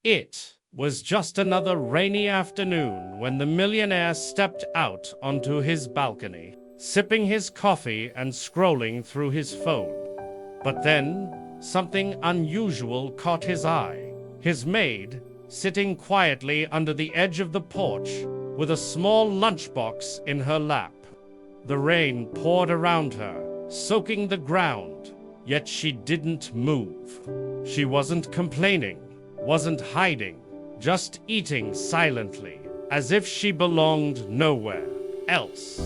It was just another rainy afternoon when the millionaire stepped out onto his balcony, sipping his coffee and scrolling through his phone. But then, something unusual caught his eye. His maid, sitting quietly under the edge of the porch, with a small lunchbox in her lap. The rain poured around her, soaking the ground, yet she didn't move. She wasn't complaining, wasn't hiding, just eating silently, as if she belonged nowhere else.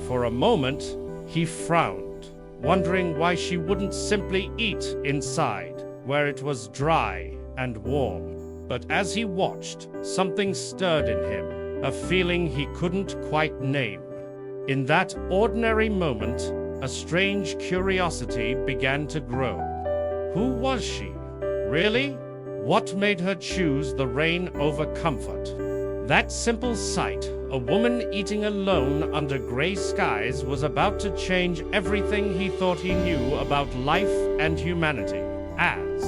For a moment, he frowned, wondering why she wouldn't simply eat inside, where it was dry and warm. But as he watched, something stirred in him, a feeling he couldn't quite name. In that ordinary moment, a strange curiosity began to grow. Who was she, really? What made her choose the rain over comfort? That simple sight, a woman eating alone under gray skies, was about to change everything he thought he knew about life and humanity. As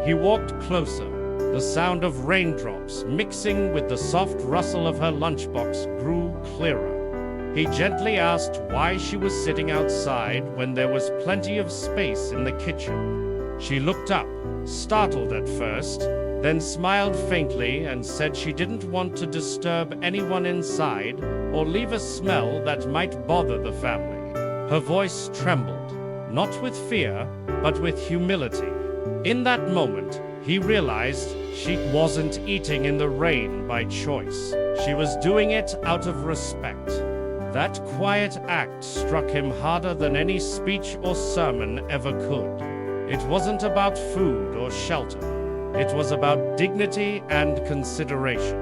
he walked closer, the sound of raindrops mixing with the soft rustle of her lunchbox grew clearer. He gently asked why she was sitting outside when there was plenty of space in the kitchen. She looked up, startled at first, then smiled faintly and said she didn't want to disturb anyone inside or leave a smell that might bother the family. Her voice trembled, not with fear, but with humility. In that moment, he realized she wasn't eating in the rain by choice. She was doing it out of respect. That quiet act struck him harder than any speech or sermon ever could. It wasn't about food or shelter. It was about dignity and consideration.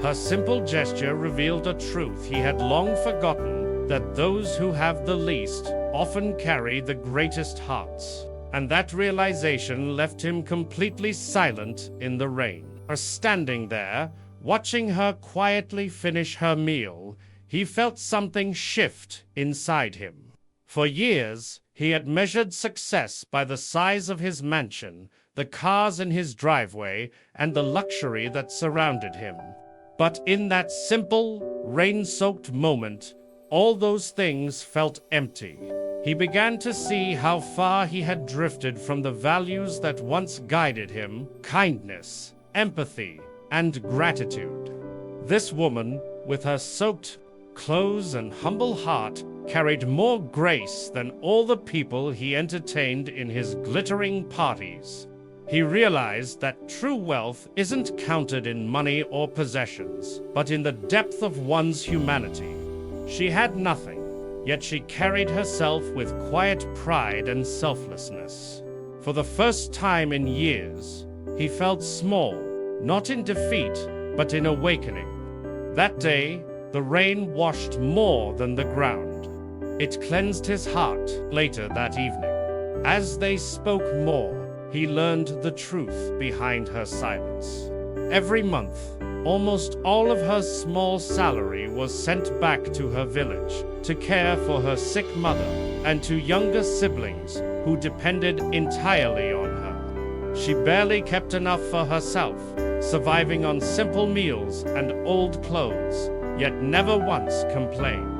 Her simple gesture revealed a truth he had long forgotten, that those who have the least often carry the greatest hearts. And that realization left him completely silent in the rain. Standing there, watching her quietly finish her meal, he felt something shift inside him. For years, he had measured success by the size of his mansion, the cars in his driveway, and the luxury that surrounded him. But in that simple, rain-soaked moment, all those things felt empty. He began to see how far he had drifted from the values that once guided him: kindness, empathy, and gratitude. This woman, with her soaked clothes and humble heart, carried more grace than all the people he entertained in his glittering parties. He realized that true wealth isn't counted in money or possessions, but in the depth of one's humanity. She had nothing, yet she carried herself with quiet pride and selflessness. For the first time in years, he felt small, not in defeat, but in awakening. That day, the rain washed more than the ground. It cleansed his heart. Later that evening, as they spoke more, he learned the truth behind her silence. Every month, almost all of her small salary was sent back to her village to care for her sick mother and to younger siblings who depended entirely on her. She barely kept enough for herself, surviving on simple meals and old clothes, yet never once complained.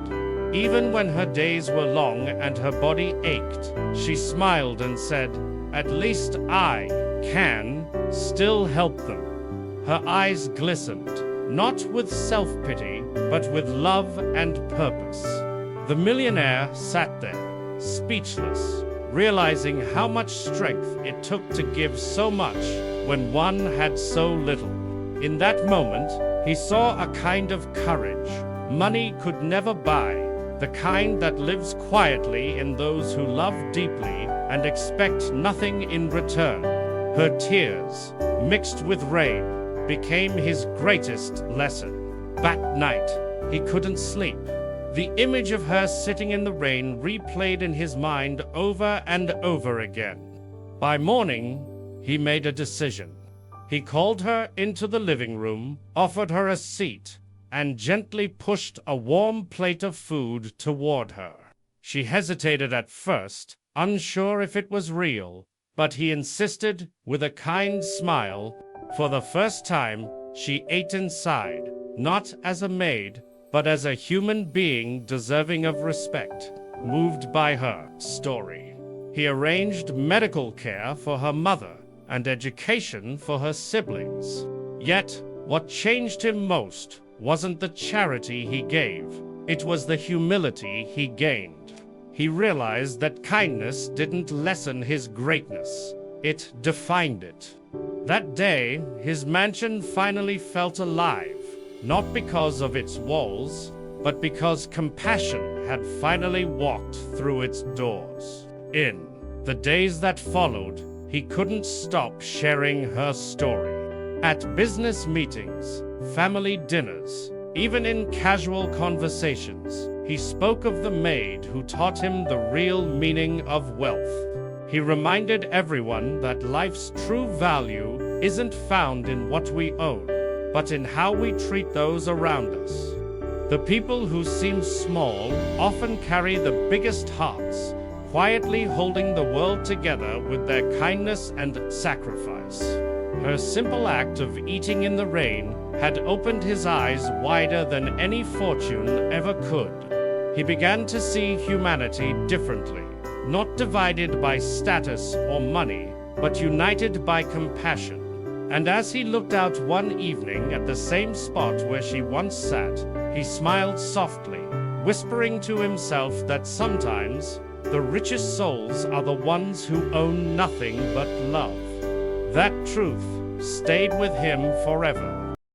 Even when her days were long and her body ached, she smiled and said, "At least I can still help them." Her eyes glistened, not with self-pity, but with love and purpose. The millionaire sat there, speechless, realizing how much strength it took to give so much when one had so little. In that moment, he saw a kind of courage money could never buy, the kind that lives quietly in those who love deeply and expect nothing in return. Her tears, mixed with rain, became his greatest lesson. That night, he couldn't sleep. The image of her sitting in the rain replayed in his mind over and over again. By morning, he made a decision. He called her into the living room, offered her a seat, and gently pushed a warm plate of food toward her. She hesitated at first, unsure if it was real, but he insisted, with a kind smile, For the first time, she ate inside, not as a maid, but as a human being deserving of respect. Moved by her story, he arranged medical care for her mother and education for her siblings. Yet, what changed him most wasn't the charity he gave, it was the humility he gained. He realized that kindness didn't lessen his greatness, it defined it. That day, his mansion finally felt alive, not because of its walls, but because compassion had finally walked through its doors. In the days that followed, he couldn't stop sharing her story. At business meetings, family dinners, even in casual conversations, he spoke of the maid who taught him the real meaning of wealth. He reminded everyone that life's true value isn't found in what we own, but in how we treat those around us. The people who seem small often carry the biggest hearts, quietly holding the world together with their kindness and sacrifice. Her simple act of eating in the rain had opened his eyes wider than any fortune ever could. He began to see humanity differently, not divided by status or money, but united by compassion. And as he looked out one evening at the same spot where she once sat, he smiled softly, whispering to himself that sometimes the richest souls are the ones who own nothing but love. That truth stayed with him forever.